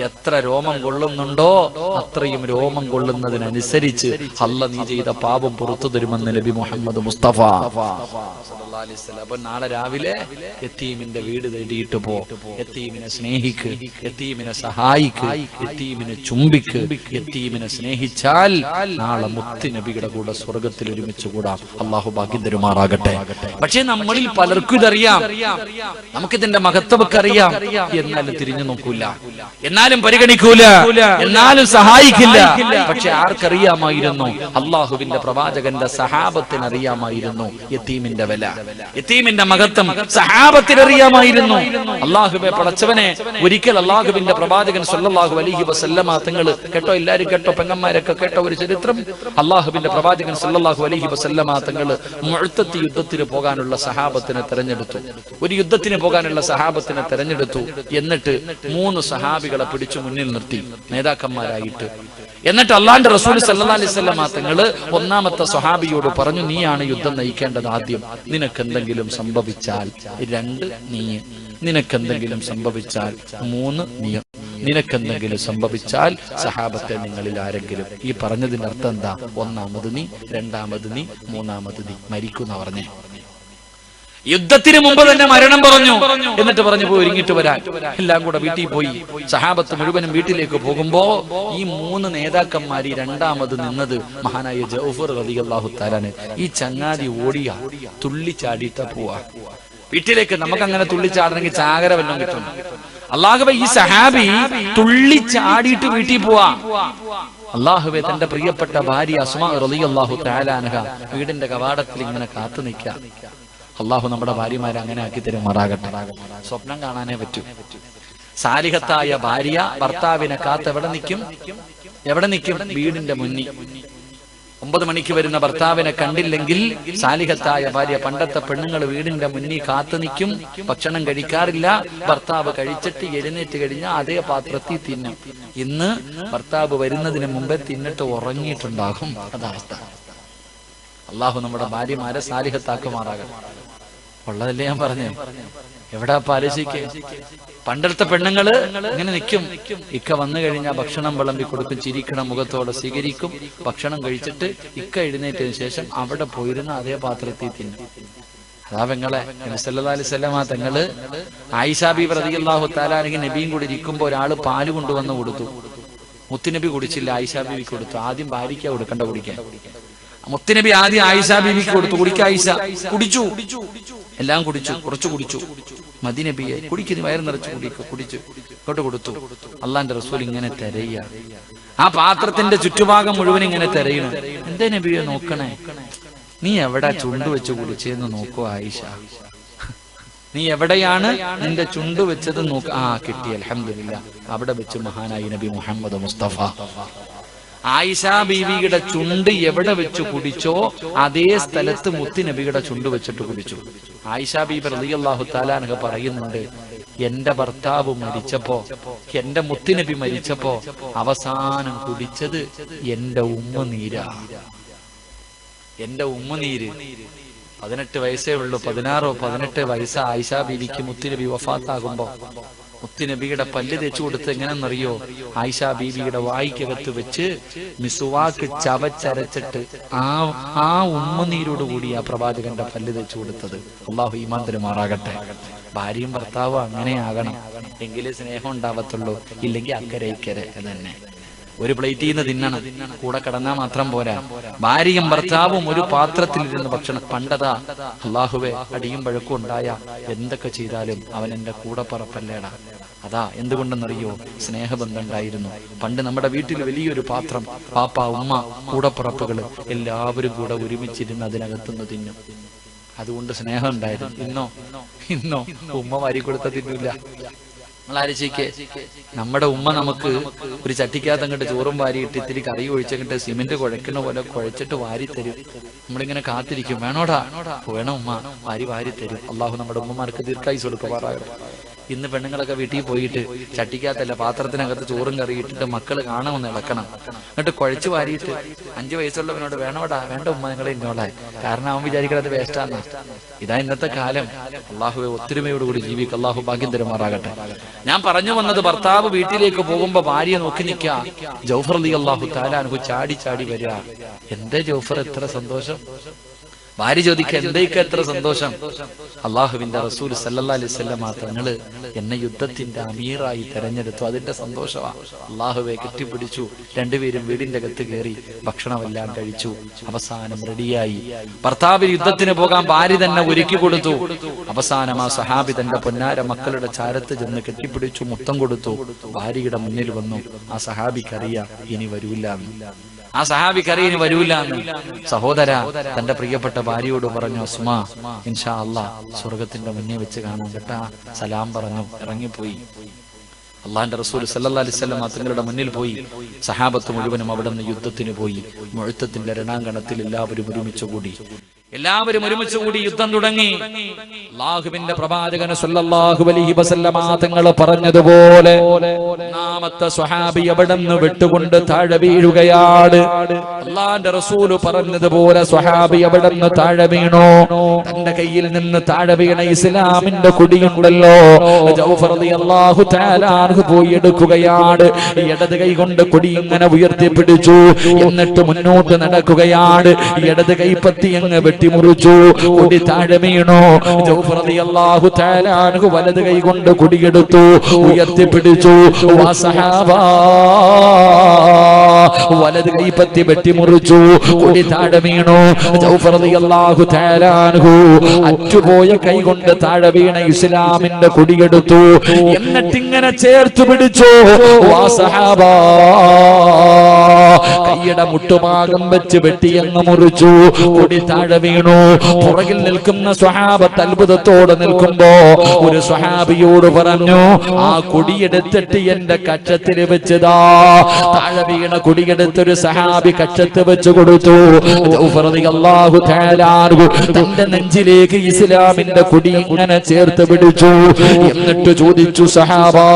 എത്ര രോമം കൊള്ളുന്നുണ്ടോ അത്രയും രോമം കൊള്ളുന്നതിനനുസരിച്ച് അല്ലാഹ് നീ ചെയ്ത പാപം പുറത്തു തരുമെന്ന് നബി മുഹമ്മദ് മുസ്തഫ. അപ്പൊ നാളെ രാവിലെ യതീമിന്റെ വീട് തേടിയിട്ട് പോ. യതീമിനെ സ്നേഹിക്ക്, യതീമിനെ സഹായിക്ക്, യതീമിനെ ചുംബിക്ക്. യതീമിനെ സ്നേഹിച്ചാൽ നാളെ മുത്ത് നബിയുടെ കൂടെ സ്വർഗത്തിൽ ഒരുമിച്ച് കൂടാം. അള്ളാഹു ഭാഗ്യം തരുമാറാകട്ടെ. പക്ഷെ നമ്മളിൽ പലർക്കും ഇതറിയാം, നമുക്കിതിന്റെ മഹത്വമൊക്കെ അറിയാം. എന്നാലും തിരിഞ്ഞു നോക്കൂല, എന്നാലും പരിഗണിക്കൂല, എന്നാലും സഹായിക്കില്ല. പക്ഷെ ആർക്കറിയാമായിരുന്നു? അള്ളാഹുവിന്റെ പ്രവാചകന്റെ സഹാബത്തിന് അറിയാമായിരുന്നു യതീമിന്റെ വില, യതീമിന്റെ മഹത്വം സഹാബത്തിന് അറിയാമായിരുന്നു. അള്ളാഹുവെ പടച്ചവനെ, ഒരിക്കൽ അള്ളാഹുവിന്റെ പ്രവാചകൻ സല്ലല്ലാഹു അലൈഹി വസല്ലമ തങ്ങൾ, കേട്ടോ എല്ലാരും കേട്ടോ, പെങ്ങന്മാരൊക്കെ കേട്ടോ ഒരു ചരിത്രം. അള്ളാഹുവിന്റെ പ്രവാചകൻ സല്ലല്ലാഹു അലൈഹി വസല്ലമ തങ്ങൾ മുഅ്തത്തി യുദ്ധത്തിന് പോകാനുള്ള സഹാബത്തിനെ തെരഞ്ഞെടുത്തു. ഒരു യുദ്ധത്തിന് പോകാനുള്ള സഹാബത്തിനെ തെരഞ്ഞെടുത്തു. എന്നിട്ട് 3 സഹാബികളെ പിടിച്ചു മുന്നിൽ നിർത്തി നേതാക്കന്മാരായിട്ട്. എന്നിട്ട് അല്ലാഹുവിന്റെ റസൂൽ സല്ലല്ലാഹു അലൈഹി വസല്ലമ തങ്ങൾ ഒന്നാമത്തെ സ്വഹാബിയോട് പറഞ്ഞു, നീയാണ് യുദ്ധം നയിക്കേണ്ടത്. ആദ്യം നിനക്കെന്തെങ്കിലും സംഭവിച്ചാൽ 2 നീ, നിനക്കെന്തെങ്കിലും സംഭവിച്ചാൽ 3 നീ, നിനക്കെന്തെങ്കിലും സംഭവിച്ചാൽ സഹാബത്തെ നിങ്ങളിൽ ആരെങ്കിലും. ഈ പറഞ്ഞതിന്റെ അർത്ഥം എന്താ? ഒന്നാമത് നീ, രണ്ടാമത് നീ, മൂന്നാമത് നീ. മരിക്കുന്ന പറഞ്ഞേ. യുദ്ധത്തിന് മുമ്പ് തന്നെ മരണം പറഞ്ഞു. എന്നിട്ട് പറഞ്ഞു, പോയി ഒരുങ്ങിട്ട് വരാൻ. എല്ലാം കൂടെ വീട്ടിൽ പോയി. സഹാബത്ത് മുഴുവനും വീട്ടിലേക്ക് പോകുമ്പോ ഈ 3 നേതാക്കന്മാർ രണ്ടാമത് നിന്നത് മഹാനായ ജൗഫർ റളിയല്ലാഹു തആല. ഈ ചങ്ങാതി ഓടിയ തുള്ളിച്ചാടിയിട്ട പോവാ വീട്ടിലേക്ക്. നമുക്ക് അങ്ങനെ തുള്ളിച്ചാടണമെങ്കിൽ ചാകര വല്ലതും കിട്ടണം. അല്ലാഹുവേ, ഈ സഹാബി തുള്ളിച്ചാടിയിട്ട് വീട്ടിൽ പോവാ. അള്ളാഹുവെ തന്റെ പ്രിയപ്പെട്ട ഭാര്യ അസ്മാ റളിയല്ലാഹു തആല അൻഹ വീടിന്റെ കവാടത്തിൽ ഇങ്ങനെ കാത്തു നിൽക്കുക. അള്ളാഹു നമ്മുടെ ഭാര്യമാരെ അങ്ങനെ ആക്കി തരുമാറാകട്ടെ. സ്വപ്നം കാണാനേ പറ്റൂ. സാലിഹത്തായ ഭാര്യ ഭർത്താവിനെ കാത്ത് എവിടെ നിൽക്കും? വീടിന്റെ മുന്നിൽ. 9 മണിക്ക് വരുന്ന ഭർത്താവിനെ കണ്ടില്ലെങ്കിൽ സാലിഹത്തായ ഭാര്യ, പണ്ടത്തെ പെണ്ണുങ്ങൾ വീടിന്റെ മുന്നിൽ കാത്തു നിൽക്കും, ഭക്ഷണം കഴിക്കാറില്ല. ഭർത്താവ് കഴിച്ചിട്ട് എഴുന്നേറ്റ് കഴിഞ്ഞാൽ അതേ പാത്രത്തിൽ തിന്നും. ഇന്ന് ഭർത്താവ് വരുന്നതിന് മുമ്പേ തിന്നിട്ട് ഉറങ്ങിയിട്ടുണ്ടാകും. അതാവസ്ഥ. അള്ളാഹു നമ്മുടെ ഭാര്യമാരെ സാലിഹത്താക്കുമാറാകട്ടെ. ഉള്ളതല്ലേ ഞാൻ പറഞ്ഞേ. എവിടാ പാലിശിക്ക്? പണ്ടത്തെ പെണ്ണുങ്ങള് ഇങ്ങനെ നിൽക്കും. ഇക്ക വന്നു കഴിഞ്ഞാൽ ഭക്ഷണം വിളമ്പി കൊടുക്കും, ചിരിക്കണം മുഖത്തോടെ സ്വീകരിക്കും. ഭക്ഷണം കഴിച്ചിട്ട് ഇക്ക എഴുന്നേറ്റതിന് ശേഷം അവിടെ പോയിരുന്ന അതേ പാത്രത്തിൽ തിന്നും. അതാ പെങ്ങളെ നബി സല്ലല്ലാഹു അലൈഹി വസല്ലമ തങ്ങള് ആയിഷ ബീബി റളിയല്ലാഹു തആല അൻഹ നബിയും കൂടി ഇരിക്കുമ്പോൾ ഒരാള് പാല് കൊണ്ടുവന്ന് കൊടുത്തു. മുത്തുനബി കുടിച്ചില്ല, ആയിഷ ബീവിക്ക് കൊടുത്തു. ആദ്യം ഭാര്യയ്ക്കാ കൊടുക്കണ്ട കുടിക്കാൻ. മുത്തുനബി ആദ്യം ആയിഷ ബീവിക്ക് കൊടുത്തു. ആയിഷ കുടിച്ചു, എല്ലാം കുടിച്ചു, കുറച്ചു കുടിച്ചു. മദീന നബിയെ കുടിക്കുന്നു, വയറ് നിറച്ച് കുടിച്ചു ഇങ്ങോട്ട് കൊടുത്തു. അള്ളാന്റെ റസൂൽ ഇങ്ങനെ തെരയ, ആ പാത്രത്തിന്റെ ചുറ്റുഭാഗം മുഴുവൻ ഇങ്ങനെ തെരയണം. എന്തേ നബിയെ നോക്കണേ? നീ എവിടെ ചുണ്ടു വെച്ച് കുടിച്ചെന്ന് നോക്കൂ ആയിഷ. നീ എവിടെയാണ് നിന്റെ ചുണ്ടു വെച്ചത് നോക്ക. ആ കിട്ടി, അൽഹംദുലില്ലാ. അവിടെ വെച്ച് മഹാനായി നബി മുഹമ്മദ് മുസ്തഫ. ആയിഷ ബീവിയുടെ ചുണ്ട് എവിടെ വെച്ച് കുടിച്ചോ അതേ സ്ഥലത്ത് മുത്തുനബിയുടെ ചുണ്ട് വെച്ചിട്ട് കുടിച്ചു. ആയിഷ ബീബി റളിയല്ലാഹു തആല അൻഹ പറയുന്നുണ്ട്, എന്റെ ഭർത്താവ് മരിച്ചപ്പോ, എന്റെ മുത്തുനബി മരിച്ചപ്പോ അവസാനം കുടിച്ചത് എന്റെ ഉമ്മനീരാ. എന്റെ ഉമ്മനീര്. 18 വയസ്സേ ഉള്ളൂ. 16-18 വയസ്സ് ആയിഷ ബീവിക്ക് മുത്തുനബി വഫാത്താകുമ്പോ മുത്തുനബിയുടെ പല്ല് തേച്ചു കൊടുത്ത് എങ്ങനെന്നറിയോ? ആയിഷ ബീവിയുടെ വായിക്കകത്ത് വെച്ച് മിസ്വാക്ക് ചവച്ചരച്ചിട്ട് ആ ഉമ്മനീരോട് കൂടി ആ പ്രവാചകന്റെ പല്ല് തേച്ചു കൊടുത്തത്. അള്ളാഹു ഈമാൻ തരുമാറാകട്ടെ. ഭാര്യയും ഭർത്താവും അങ്ങനെയാകണം, എങ്കിലേ സ്നേഹം ഉണ്ടാവത്തുള്ളൂ. ഇല്ലെങ്കിൽ അക്കരെ ഇക്കരെ തന്നെ. ഒരു പ്ലേറ്റിൽ നിന്ന് തിന്നണം, കൂടെ കിടന്നാൽ മാത്രം പോരാ. ഭാര്യയും ഭർത്താവും ഒരു പാത്രത്തിലിരുന്ന് ഭക്ഷണം. പണ്ടതാ അള്ളാഹുവെ അടിയും പഴക്കും ഉണ്ടായ എന്തൊക്കെ ചെയ്താലും അവൻ എന്റെ കൂടെ പറപ്പല്ലേടാ. അതാ എന്തുകൊണ്ടെന്നറിയോ? സ്നേഹബന്ധം ഉണ്ടായിരുന്നു. പണ്ട് നമ്മുടെ വീട്ടിൽ വലിയൊരു പാത്രം, പാപ്പ, ഉമ്മ, കൂടപ്പുറപ്പുകള് എല്ലാവരും കൂടെ ഒരുമിച്ചിരുന്ന് അതിനകത്തുനിന്ന് തിന്നും. അതുകൊണ്ട് സ്നേഹം ഉണ്ടായിരുന്നു. ഇന്നോ ഉമ്മ വാരി കൊടുത്ത തിന്നില്ല. നിങ്ങളാലോചിക്കേ, നമ്മുടെ ഉമ്മ നമുക്ക് ഒരു ചട്ടിക്കകത്ത് അങ്ങോട്ട് ചോറും വാരിയിട്ട് ഇത്തിരി കറി ഒഴിച്ചങ്ങോട്ട് സിമെന്റ് കുഴക്കുന്ന പോലെ കുഴച്ചിട്ട് വാരി തരും. നമ്മളിങ്ങനെ കാത്തിരിക്കും, വേണോടാ? വേണം ഉമ്മ, വാരി തരും. അള്ളാഹു നമ്മുടെ ഉമ്മമാർക്ക് ദീർഘായുസ്സ് കൊടുക്കുമാറാകട്ടെ. ഇന്ന് പെണ്ണുങ്ങളൊക്കെ വീട്ടിൽ പോയിട്ട് ചട്ടിക്കകത്തല്ല പാത്രത്തിനകത്ത് ചോറും കറി ഇട്ടിട്ട് മക്കള് കാണുമെന്ന് ഇളക്കണം. എന്നിട്ട് കുഴച്ചു വാരിയിട്ട് 5 വയസ്സുള്ളവനോട് വേണോടാ? വേണ്ട ഉമ്മ, നിങ്ങളെ ഇന്നോളെ, കാരണം അവൻ വിചാരിക്കണത് വേസ്റ്റാന്ന്. ഇതാ ഇന്നത്തെ കാലം. അള്ളാഹുവെ ഒത്തൊരുമയോടുകൂടി ജീവിക്കുക. അള്ളാഹു ഭാഗ്യം തരുമാറാകട്ടെ. ഞാൻ പറഞ്ഞു വന്നത്, ഭർത്താവ് വീട്ടിലേക്ക് പോകുമ്പോ ഭാര്യ നോക്കി നിൽക്കുക. ജൗഫർ റളിയല്ലാഹു തആല അൻഹു ചാടി വരിക. എന്തേ ജൗഫർ എത്ര സന്തോഷം? ഭാര്യ ചോദിക്കുക, എന്തേക്ക് എത്ര സന്തോഷം? അള്ളാഹുവിന്റെ റസൂൽ സല്ലല്ലാഹു അലൈഹി വസല്ലം തങ്ങള് എന്നെ യുദ്ധത്തിന്റെ അമീറായി തെരഞ്ഞെടുത്തു. അതിന്റെ സന്തോഷമാണ്. അള്ളാഹുവെ കെട്ടിപ്പിടിച്ചു. രണ്ടുപേരും വീടിന്റെ അകത്ത് കയറി ഭക്ഷണമെല്ലാം കഴിച്ചു. അവസാനം റെഡിയായി. ഭർത്താവിന് യുദ്ധത്തിന് പോകാൻ ഭാര്യ തന്നെ ഒരുക്കി കൊടുത്തു. അവസാനം ആ സഹാബി തന്റെ പൊന്നാര മക്കളുടെ ചാരത്ത് ചെന്ന് കെട്ടിപ്പിടിച്ചു, മുത്തം കൊടുത്തു. ഭാര്യയുടെ മുന്നിൽ വന്നു. ആ സഹാബിക്കറിയാം ഇനി വരൂല്ല. സഹോദര തന്റെ പ്രിയപ്പെട്ട ഭാര്യയോട് പറഞ്ഞു, അസ്മാ ഇൻഷാ അല്ലാഹ് സ്വർഗത്തിന്റെ മുന്നേ വെച്ച് കാണാൻ കേട്ടാ. സലാം പറഞ്ഞു ഇറങ്ങിപ്പോയി. അള്ളാന്റെ റസൂൽ സല്ലല്ലാഹു അലൈഹി വസല്ലം തങ്ങളുടെ മുന്നിൽ പോയി. സഹാബത്ത് മുഴുവനും അവിടെ നിന്ന് യുദ്ധത്തിന് പോയി. മുഅ്തത്തിന്റെ രണാങ്കണത്തിൽ എല്ലാവരും ഒരുമിച്ച് കൂടി യുദ്ധം തുടങ്ങി. അല്ലാഹുവിന്റെ പ്രവാചകൻ സല്ലല്ലാഹു അലൈഹി വസല്ലം തങ്ങൾ പറഞ്ഞതുപോലെ ഒന്നാമത്തെ സ്വഹാബി അവിടെ നിന്ന് വിട്ടുകൊണ്ട് താഴെ വീഴുകയാണ്. അല്ലാഹുവിന്റെ റസൂൽ പറഞ്ഞതുപോലെ സ്വഹാബി അവിടെ നിന്ന് താഴെ വീണു. തന്റെ കയ്യിൽ നിന്ന് താഴെ വീണ ഇസ്ലാമിന്റെ കൊടിയുണ്ടല്ലോ, ജൗഫർ റളിയല്ലാഹു തആല പോയി എടുക്കുകയാണ്. ഇടത് കൈ കൊണ്ട് കൊടി ഇങ്ങനെ ഉയർത്തിപ്പിടിച്ചു. എന്നിട്ട് മുന്നോട്ട് നടക്കുകയാണ്. ഇടത് കൈപ്പത്തി അങ്ങ് വെട്ടിമുറിച്ചു. കൊടി താഴെ വീണു. ജൗഫർ റളിയല്ലാഹു തആല അൻഹു വലത് കൈ കൊണ്ട് കൊടിയെടുത്തു, ഉയർത്തിപ്പിടിച്ചു. വലത് കൈപ്പത്തി വെട്ടിമുറിച്ചു. കൊടി താഴെ വീണു. ജൗഫർ റളിയല്ലാഹു തആല അൻഹു അറ്റുപോയ കൈ കൊണ്ട് താഴെ വീണ ഇസ്ലാമിന്റെ കൊടിയെടുത്തു. എന്നിട്ട് ഇങ്ങനെ ചേർത്ത് പിടിച്ചു. കൈയുടെ മുട്ടുഭാഗം വെച്ച് വെട്ടിയെന്ന് മുറിച്ചു. കൊടി താഴെ വീണു. പുറകിൽ നിൽക്കുന്ന സ്വഹാബത്ത് അത്ഭുതത്തോടെ നിൽക്കുമ്പോ ഒരു സ്വഹാബിയോട് പറഞ്ഞു, ആ കൊടിയെടുത്തിട്ട് എന്റെ കക്ഷത്തിൽ വെച്ചതാ. താഴെ വീണ കൊടിയെടുത്തൊരു സഹാബി കക്ഷത്ത് വെച്ച് കൊടുത്തു. ജൗഫർ റളിയല്ലാഹു തആല അൻഹു തന്റെ നെഞ്ചിലേക്ക് ഇസ്ലാമിന്റെ കൊടി ഇങ്ങനെ ചേർത്ത് പിടിച്ചു. എന്നിട്ട് ചോദിച്ചു, സഹാബാ,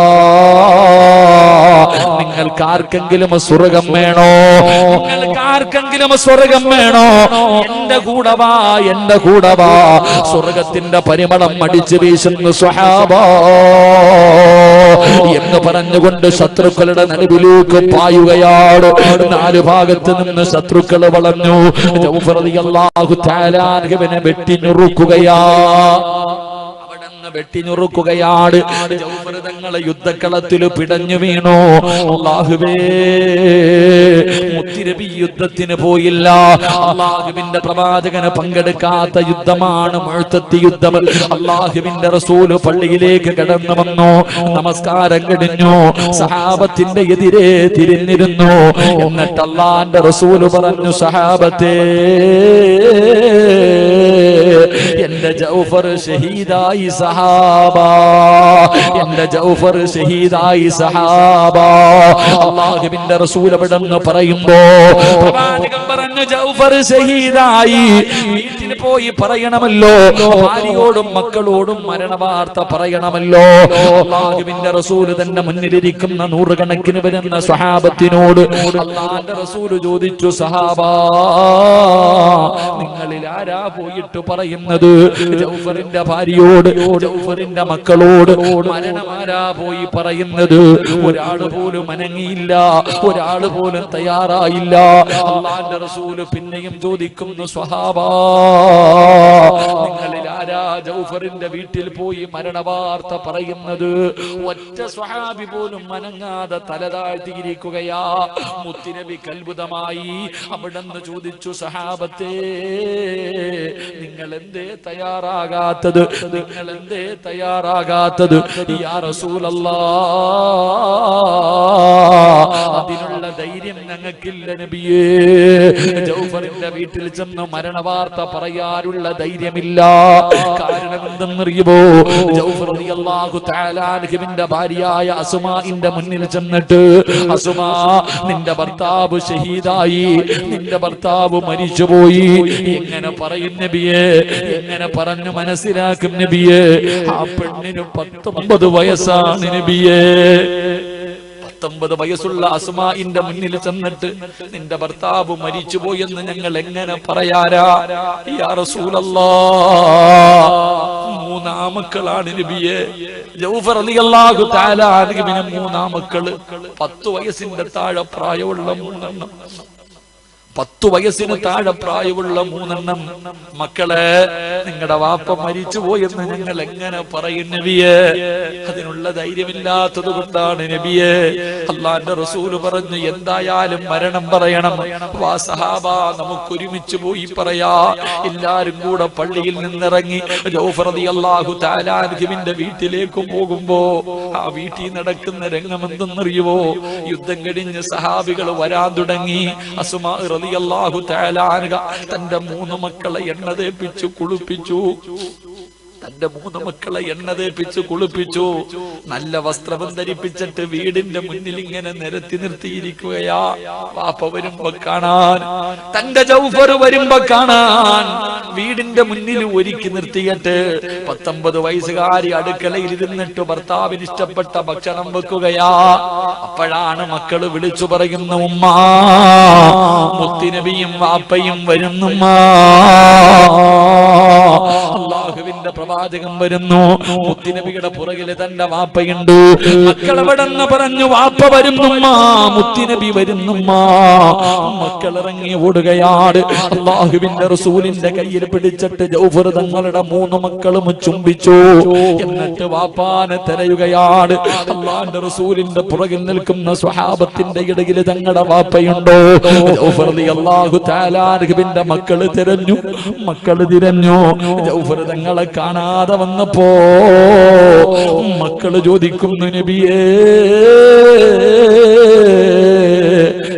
നിങ്ങൾക്ക് ആർക്കെങ്കിലും സ്വർഗം വേണോ? നിങ്ങൾക്ക് ആർക്കെങ്കിലും സ്വർഗം വേണോ? എന്റെ കൂടെ വാ, എന്റെ കൂടെ വാ. സ്വർഗത്തിന്റെ പരിമളം അടിച്ചു വീശുന്നു സ്വഹാബാ എന്ന് പറഞ്ഞുകൊണ്ട് ശത്രുക്കളുടെ നടുവിലേക്ക് പായുകയാണ്. നാല് ഭാഗത്ത് നിന്ന് ശത്രുക്കൾ വളഞ്ഞു. ജൗഫർ റളിയല്ലാഹു തആല അൻഹുവിനെ വെട്ടിനുറുക്കുകയാ. വെട്ടിനുറുക്കുകയാണ്. ജൗഫർ തങ്ങളെ യുദ്ധക്കളത്തിൽ പിടഞ്ഞു വീണു. അല്ലാഹുവേ, മുത്തുനബി യുദ്ധത്തിന് പോയില്ല. അല്ലാഹുവിന്റെ പ്രവാചകന് പങ്കെടുക്കാത്ത യുദ്ധമാണ് മുഅ്തത്തി യുദ്ധം. അല്ലാഹുവിന്റെ റസൂൽ പള്ളിയിലേക്ക് കടന്നു വന്നു. നമസ്കാരം കഴിഞ്ഞു. സഹാബത്തിന്റെ എതിരെ തിരിഞ്ഞിരുന്നു. എന്നിട്ട് അല്ലാഹുവിന്റെ റസൂൽ പറഞ്ഞു, സഹാബത്തേ, എന്റെ ജൗഫർ ഷഹീദായി സഹാബ, എന്റെ ജൗഫർ ഷഹീദായി സഹാബ. അല്ലാഹുവിന്റെ റസൂൽ അവിടെന്ന് പറയുമ്പോ പ്രവാചകൻ പറഞ്ഞു, ജൗഫർ ഷഹീദായി. വീട്ടിൽ പോയി പറയണമല്ലോ, ഭാര്യയോടും മക്കളോടും മരണവാർത്ത പറയണമല്ലോ. അല്ലാഹുവിന്റെ റസൂൽ തന്നെ മുന്നിലിരിക്കുന്ന നൂറുകണക്കിന് വരുന്ന സ്വഹാബത്തിനോട് അല്ലാഹുവിന്റെ റസൂൽ ചോദിച്ചു, സഹാബ, നിങ്ങളിൽ ആരാ പോയിട്ട് പറയുന്നത്? ജൗഫറിന്റെ ഭാര്യയോട്, ജൗഫറിന്റെ മക്കളോട് മരണമാരാ പോയി പറയുന്നത്? ഒരാള് പോലും അനങ്ങിയില്ല, ഒരാള് പോലും തയ്യാറായില്ല. അല്ലാഹുവിന്റെ റസൂൽ പിന്നെയും ചോദിക്കുന്നു, സ്വഹാബാ, നിങ്ങളിൽ ആരാ ജൗഫറിന്റെ വീട്ടിൽ പോയി മരണവാർത്ത പറയുന്നത്? ഒറ്റ സ്വഹാബി പോലും അനങ്ങാതെ തലതാഴ്ത്തിയിരിക്കുകയാ. മുത്തുനബി അത്ഭുതമായി അവിടെന്ന് ചോദിച്ചു, സഹാബത്തേ, നിങ്ങൾ എന്തേ തയ്യാറാകാത്തത്? നിങ്ങൾ എന്തേ തയ്യാറാകാത്തത്? യാ റസൂലല്ലാഹ്, അതിനുള്ള ധൈര്യം ഞങ്ങൾക്കില്ല നബിയേ. ജൗഫറിന്റെ വീട്ടിൽ ചെന്ന് മരണവാർത്ത പറയാനുള്ള ധൈര്യമില്ല. കാരണം എന്തെന്നറിയുമോ? ജൗഫർ റളിയല്ലാഹു തആല അൻഹുവിന്റെ ഭാര്യയായ അസ്മാഇന്റെ മുന്നിൽ ചെന്നിട്ട്, അസ്മാ, നിന്റെ ഭർത്താവ് ഷഹീദായി, നിന്റെ ഭർത്താവ് മരിച്ചുപോയി. എങ്ങനെ പറയും നബിയേ? എങ്ങനെ പറഞ്ഞു മനസ്സിലാക്കും നബിയേ? ആ പെണ്ണിന് 19 വയസ്സാണ് നബിയേ. 19 വയസ്സുള്ള അസ്മാഇന്റെ മുന്നിൽ ചെന്നിട്ട് നിന്റെ ഭർത്താവ് മരിച്ചുപോയെന്ന് ഞങ്ങൾ എങ്ങനെ പറയാരാ? യാ റസൂലല്ലാഹ്, 3 ആമക്കളാണ് നബിയേ. ജൗഫർ റളിയല്ലാഹു തആല അൻഹുവിന് 3 ആമക്കള്. 10 വയസ്സിന്റെ താഴെ പ്രായമുള്ള 3 10 വയസ്സിന് താഴെ പ്രായമുള്ള 3 മക്കളെ നിങ്ങളുടെ വാപ്പ മരിച്ചുപോയെന്ന് ഞങ്ങൾ എങ്ങനെ പറയും നബിയേ? അതിനുള്ള ധൈര്യമില്ലാത്തത് കൊണ്ടാണ് നബിയേ. അല്ലാഹുവിന്റെ റസൂല് പറഞ്ഞു, എന്തായാലും മരണം പറയണം. വാ സഹാബ, നമുക്ക് ഒരുമിച്ച് പോയി പറയാ. എല്ലാരും കൂടെ പള്ളിയിൽ നിന്നിറങ്ങി ജൗഫർ റളിയല്ലാഹു തആല അൻഹുവിന്റെ വീട്ടിലേക്ക് പോകുമ്പോ ആ വീട്ടിൽ നടക്കുന്ന രംഗം എന്തെന്നറിയുവോ? യുദ്ധം കഴിഞ്ഞ് സഹാബികൾ വരാൻ തുടങ്ങി. അസ്മാ റളിയല്ലാഹു തആല അൻഹ തന്റെ 3 മക്കളെ എണ്ണ തേപ്പിച്ചു കുളിപ്പിച്ചു. തന്റെ 3 മക്കളെ എണ്ണ തേപ്പിച്ച് കുളിപ്പിച്ചു. നല്ല വസ്ത്രം ധരിപ്പിച്ചിട്ട് വീടിന്റെ മുന്നിൽ ഇങ്ങനെ നിരത്തി നിർത്തിയിരിക്കുകയാ. വാപ്പ വരുമ്പോ കാണാൻ, തന്റെ ജൗഫർ വരുമ്പോ കാണാൻ വീടിന്റെ മുന്നിൽ ഒരുക്കി നിർത്തിയിട്ട് 19 വയസ്സുകാരി അടുക്കളയിൽ ഇരുന്നിട്ട് ഭർത്താവിന് ഇഷ്ടപ്പെട്ട ഭക്ഷണം വെക്കുകയാ. അപ്പോഴാണ് മക്കള് വിളിച്ചു പറയുന്ന, ഉമ്മ, മുത്തുനബിയും വാപ്പയും വരുന്നുമ്മ. അല്ലാഹുവിന്റെ പ്രവാചകൻ വരുന്നു. മുത്തുനബിയുടെ പുറകില് തന്റെ വാപ്പയുണ്ട്. മക്കളെവിടെന്ന് പറഞ്ഞു. വാപ്പ വരുന്നുമ്മ, മുത്തുനബി വരുന്നുമ്മ. മക്കളിറങ്ങി ഓടുകയാണ്. അല്ലാഹുവിന്റെ റസൂലിന്റെ കയ്യിൽ പിടിച്ചിട്ട് ജൗഫർ തങ്ങളുടെ 3 മക്കളും ചുംബിച്ചു. എന്നിട്ട് വാപ്പാനെ തിരയുകയാണ്. അല്ലാഹുവിന്റെ റസൂലിന്റെ പുറകിൽ നിൽക്കുന്ന സ്വഹാബത്തിന്റെ ഇടയിൽ തങ്ങളുടെ വാപ്പയുണ്ടോ? ജൗഫർ റളിയല്ലാഹു തആല അൻഹുവിന്റെ മക്കള് തിരഞ്ഞു. ജൗഫർ തങ്ങളെ കാണാതെ വന്നപ്പോ മക്കള് ചോദിക്കുന്നു, നബിയേ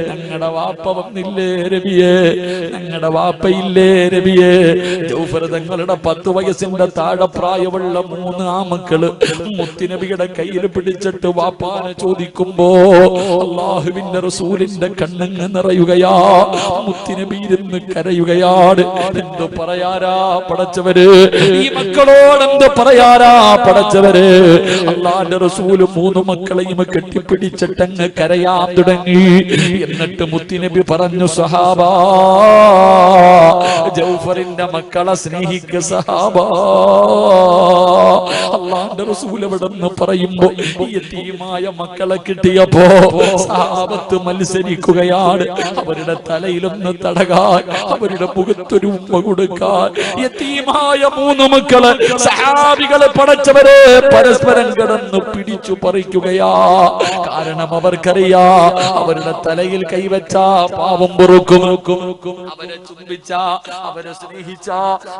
ഞങ്ങളുടെ വാപ്പ വന്നില്ലേ നബിയേ, ഞങ്ങളുടെ വാപ്പയില്ലേ നബിയേ? ജൗഫർ തങ്ങളുടെ 10 വയസ്സിന്റെ താഴെ പ്രായമുള്ള 3 ആമക്കള് മുത്തുനബിയുടെ കയ്യിൽ പിടിച്ചിട്ട് വാപ്പാനെ ചോദിക്കുമ്പോ അല്ലാഹുവിന്റെ റസൂലിന്റെ കണ്ണങ്ങ് നിറയുകയാ. മുത്തുനബി ഇരുന്ന് കരയുകയാണ്. എന്ത് പറയാരാ പടച്ചവര്, ഈ മക്കളോട് എന്ത് പറയാരാ പടച്ചവര്? അല്ലാഹുവിന്റെ റസൂല് 3 മക്കളെയും കെട്ടിപ്പിടിച്ചിട്ടങ്ങ് കരയാൻ തുടങ്ങി. എന്നിട്ട് മുത്തുനബി പറഞ്ഞു, സഹാബാ, ജൗഫറിന്റെ മക്കളെ സ്നേഹിക്ക സഹാബാ. അല്ലാഹുവിന്റെ റസൂൽ എവിടെന്ന് പറയുമ്പോ യതീമായ മക്കളെ കിട്ടിയപ്പോ സഹാബത്ത് മത്സരിക്കുകയാണ്. അവരുടെ തലയിലൊന്ന് തടകാൻ, അവരുടെ മുഖത്തൊരു ഉമ്മ കൊടുക്കാൻ. യതീമായ 3 മക്കള് സഹാബികളെ പടച്ചവരെ പരസ്പരം കിടന്ന് പിടിച്ചു പറിക്കുകയാ. കാരണം അവർക്കറിയാ അവരുടെ തലയിൽ കൈവച്ച പാവം പൊറുക്കും. അവരെ ചുംബിച്ച, അവരെ സ്നേഹിച്ച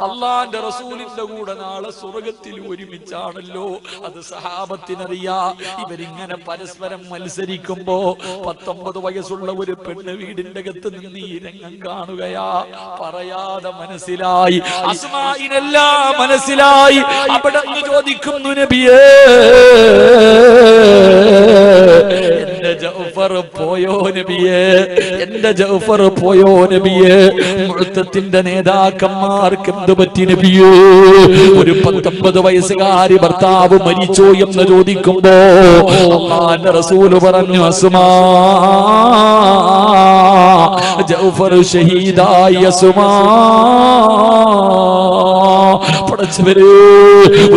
അല്ലാഹുവിന്റെ റസൂലിന്റെ കൂടെ നാളെ സ്വർഗത്തിൽ ഒരുമിച്ചാണല്ലോ. അത് സഹാബത്തിനറിയാ. ഇവരിങ്ങനെ പരസ്പരം മത്സരിക്കുമ്പോ 19 വയസ്സുള്ള ഒരു പെണ്ണ് വീടിന്റെ അകത്ത് നിന്ന് ഈ രംഗം കാണുകയാ. പറയാതെ മനസ്സിലായി, അസ്മാഇനെല്ലാം മനസ്സിലായി. അവിടെ ചോദിക്കുന്നു, നബിയേ എന്റെ ജൗഫർ പോയോ നബിയേ, എന്റെ ജൗഫർ പോയോ നബിയേ? മുഅ്തത്തിന്റെ നേതാക്കന്മാർക്ക് എന്ത് പറ്റി നബിയേ? ഒരു 19 വയസ്സുകാരി ഭർത്താവ് മരിച്ചോ എന്ന് ചോദിക്കുമ്പോ അല്ലാഹുവിന്റെ റസൂല് പറഞ്ഞു, അസ്മാ ജൗഫർ ഷഹീദായി അസ്മാ. പടച്ചവരേ,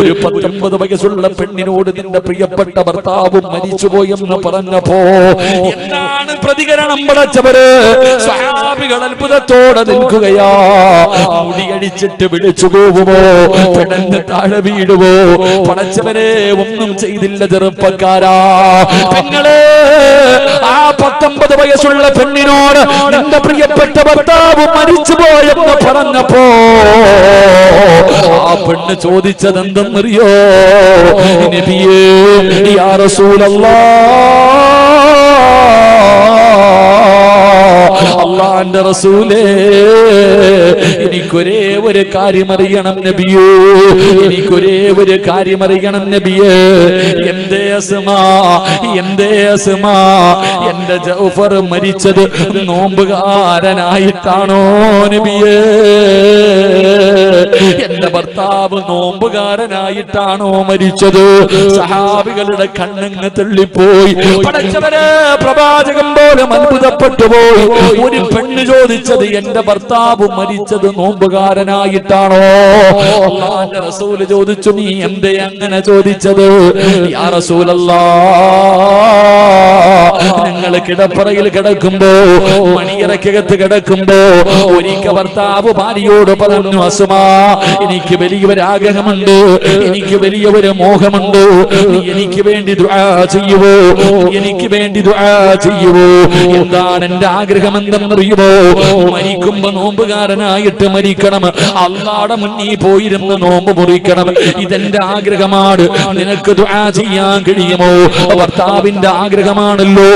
ഒരു 19 വയസ്സുള്ള പെണ്ണിനോട് നിന്റെ പ്രിയപ്പെട്ട ഭർത്താവ് മരിച്ചുപോയെന്ന് പറഞ്ഞപ്പോ എന്താണ് പ്രതികരണം പടച്ചവര്? സ്വഹാബികൾ അത്ഭുതത്തോടെ നിൽക്കുകയാ. മുടിയടിച്ചിട്ട് വിളിച്ചു പോവുമോ, പെടന്ന് താഴെ വീടുവോ? പടച്ചവരെ ഒന്നും ചെയ്തില്ല ചെറുപ്പക്കാരാ. പെങ്ങളെ, ആ 19 വയസ്സുള്ള പെണ്ണിനോട് നിന്റെ പ്രിയപ്പെട്ട ഭർത്താവ് മരിച്ചുപോയെന്ന് പറഞ്ഞപ്പോ ആ പെണ്ണ് ചോദിച്ചത് എന്തെന്നറിയോ? നബിയേ, യാ റസൂലല്ലാഹ്, അല്ലാഹുവിന്റെ റസൂലേ, എനിക്കൊരേ ഒരു കാര്യം അറിയണം നബിയേ, എനിക്കൊരേ ഒരു കാര്യം അറിയണം നബിയേ. എന്തേ അസ്മാ, എന്തേ അസ്മാ, എന്റെ ജൗഫർ മരിച്ചത് നോമ്പുകാരനായിട്ടാണോ നബിയേ? എന്റെ ഭർത്താവ് നോമ്പുകാരനായിട്ടാണോ മരിച്ചത്? സഹാബികളുടെ കണ്ണങ്ങ് തള്ളിപ്പോയി. പടച്ചവരെ, പ്രവാചകൻ പോലും അത്ഭുതപ്പെട്ടു പോയി. ഒരു പെണ്ണ് ചോദിച്ചത് എന്റെ ഭർത്താവ് മരിച്ചത് നോമ്പുകാരനായിട്ടാണോ? അല്ലാഹുവിന്റെ റസൂല് ചോദിച്ചു, നീ എന്തേ അങ്ങനെ ചോദിച്ചത്? യാ റസൂലല്ലാഹ്, ഞങ്ങൾ കിടപ്പറയിൽ കിടക്കുമ്പോ, മണിയറക്കകത്ത് കിടക്കുമ്പോ ഒരിക്കൽ ഭർത്താവ് ഭാര്യയോട് പറഞ്ഞു, അസ്മാ, എനിക്ക് വലിയൊരാഗ്രഹമുണ്ട്, എനിക്ക് വലിയൊരു മോഹമുണ്ട്, നീ എനിക്ക് വേണ്ടി ദുആ ചെയ്യുവോ, എനിക്ക് വേണ്ടി ദുആ ചെയ്യുവോ? എന്താണ് എന്റെ ആഗ്രഹം എന്തെന്നറിയുമോ? മരിക്കുമ്പോ നോമ്പുകാരനായിട്ട് മരിക്കണം, അല്ലാഹുവിന്റെ മുന്നിൽ പോയിരുന്ന് നോമ്പ് മുറിക്കണം. ഇതെന്റെ ആഗ്രഹമാണ്, നിനക്ക് ദുആ ചെയ്യാൻ കഴിയുമോ? ഭർത്താവിന്റെ ആഗ്രഹമാണല്ലോ.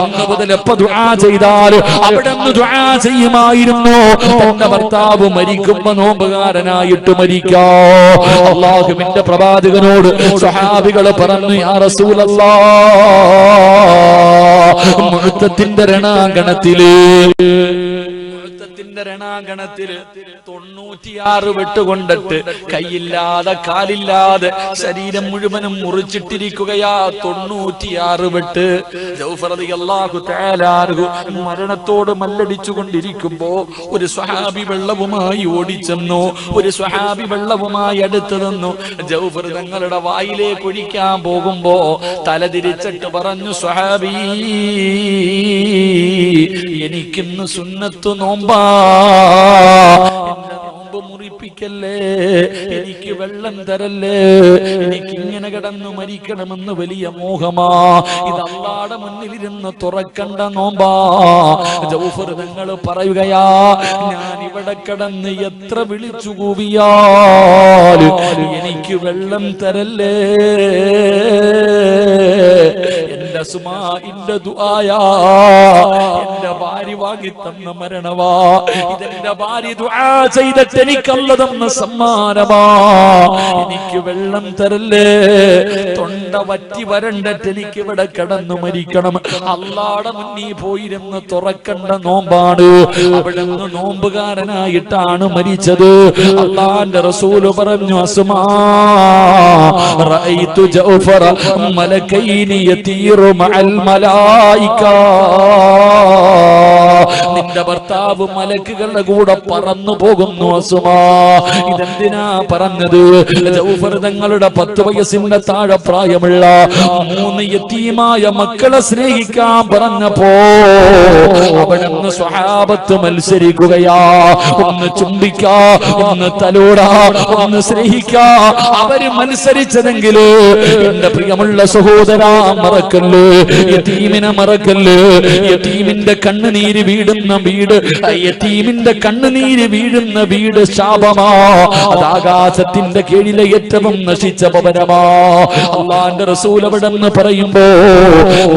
അന്ന് മുതൽ എപ്പോ ദുആ ചെയ്താലും അവിടെ നിന്ന് ദുആ ചെയ്യുമായിരുന്നു. തന്റെ ഭർത്താവ് മരിക്കുമ്പോ നോമ്പുകാരനായിട്ട് മരിക്കാ. അല്ലാഹുവിന്റെ പ്രവാചകനോട് സ്വഹാബികൾ പറഞ്ഞു, യാ റസൂലല്ലാഹ്, മുഅ്തത്തിന്റെ രണാങ്കണത്തിലെ യുദ്ധത്തിന്റെ രണാങ്കണത്തിൽ 96 വെട്ടുകൊണ്ടിട്ട് കൈയില്ലാതെ കാലില്ലാതെ ശരീരം മുഴുവനും മുറിച്ചിട്ടിരിക്കുകയാ. 96 വെട്ട്. ജൗഫർ റളിയല്ലാഹു തആല മരണത്തോട് മല്ലടിച്ചു കൊണ്ടിരിക്കുമ്പോ ഒരു സ്വഹാബി വെള്ളവുമായി ഓടിച്ചെന്നു. ഒരു സ്വഹാബി വെള്ളവുമായി അടുത്ത് നിന്നു. ജൗഫർ തങ്ങളുടെ വായിലേക്ക് ഒഴിക്കാൻ പോകുമ്പോ തലതിരിച്ചിട്ട് പറഞ്ഞു, സ്വഹാബി, എനിക്കിന്ന് സുന്നത്ത് നോമ്പാ, നോമ്പ് മുറിപ്പിക്കല്ലേ, എനിക്ക് വെള്ളം തരല്ലേ, എനിക്ക് ഇങ്ങനെ കിടന്നു മരിക്കണമെന്ന് വലിയ മോഹമാ. ഇത് അല്ലാഹുവിന്റെ മുന്നിലിരുന്ന് തുറക്കണ്ട നോമ്പാ. ജൗഫർ തങ്ങൾ പറയുകയാ, ഞാൻ ഇവിടെ കിടന്ന് എത്ര വിളിച്ചു കൂവിയാൽ എനിക്ക് വെള്ളം തരല്ലേ. എന്റെ സുമാഇന്റെ ദുആയാ, എന്റെ ഭാര്യ വാങ്ങി തന്ന മരണവാ, ഇതെന്റെ ഭാര്യ ദുആ ചെയ്തിട്ട് എനിക്ക് അല്ലാഹു തന്ന സമ്മാനമാ. എനിക്ക് വെള്ളം തരല്ലേ, തൊണ്ട വറ്റി വരണ്ടിട്ട് എനിക്ക് ഇവിടെ കിടന്നു മരിക്കണം. അല്ലാഹുവിന്റെ മുന്നിൽ പോയിരുന്ന് തുറക്കണ്ട നോമ്പാണ്. അവിടെ നിന്ന് നോമ്പുകാരനായിട്ടാണ് മരിച്ചത്. അല്ലാഹുവിന്റെ റസൂല് പറഞ്ഞു, അസ്മാ റഅയ്തു ജൗഫറ മലകൈനി യതീറു മഅൽ മലായിക. നിന്റെ ഭർത്താവ് മലക്കുകളുടെ കൂടെ പറന്നു പോകുന്നു അസുമാ. ഇതെന്തിനാ പറഞ്ഞത്? ജൗഫർ തങ്ങളുടെ 10 വയസ്സിന്റെ താഴെ പ്രായമുള്ള 3 യതീമായ മക്കളെ സ്നേഹിക്കാൻ പറഞ്ഞപ്പോ അവിടുന്ന് സ്വഹാബത്ത് മത്സരിക്കുകയാ. ഒന്ന് ചുംബിക്കാ, ഒന്ന് തലോടാ, ഒന്ന് സ്നേഹിക്കാ. അവര് മത്സരിച്ചതെങ്കില് എന്റെ പ്രിയമുള്ള സഹോദരാ, മറക്കല്ലേ, യതീമിനെ മറക്കല്ലേ. യതീമിന്റെ കണ്ണുനീര് വീടുന്ന വീട്, യതീമിന്റെ കണ്ണുനീര് വീഴുന്ന വീട് ശാപമാ. അത് ആകാശത്തിന്റെ കീഴിലെ ഏറ്റവും നശിച്ച ഭവനമാ. അല്ലാഹുവിന്റെ റസൂൽ അവിടെന്ന് പറയുമ്പോ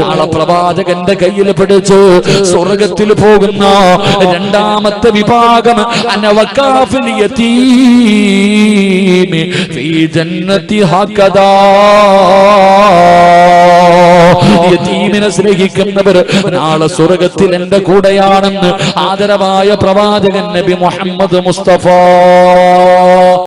നാളെ പ്രവാചകന്റെ കയ്യിൽ പിടിച്ച് സ്വർഗത്തിൽ പോകുന്ന രണ്ടാമത്തെ വിഭാഗം അനവകാഫിൽ യതീം ഫീ ജന്നതി ഹഖദാ. യതീമിനെ സ്നേഹിക്കുന്നവർ നാളെ സ്വർഗത്തിൽ എന്റെ കൂടെയാണെന്ന് ആദരവായ പ്രവാചകൻ നബി മുഹമ്മദ് മുസ്തഫ.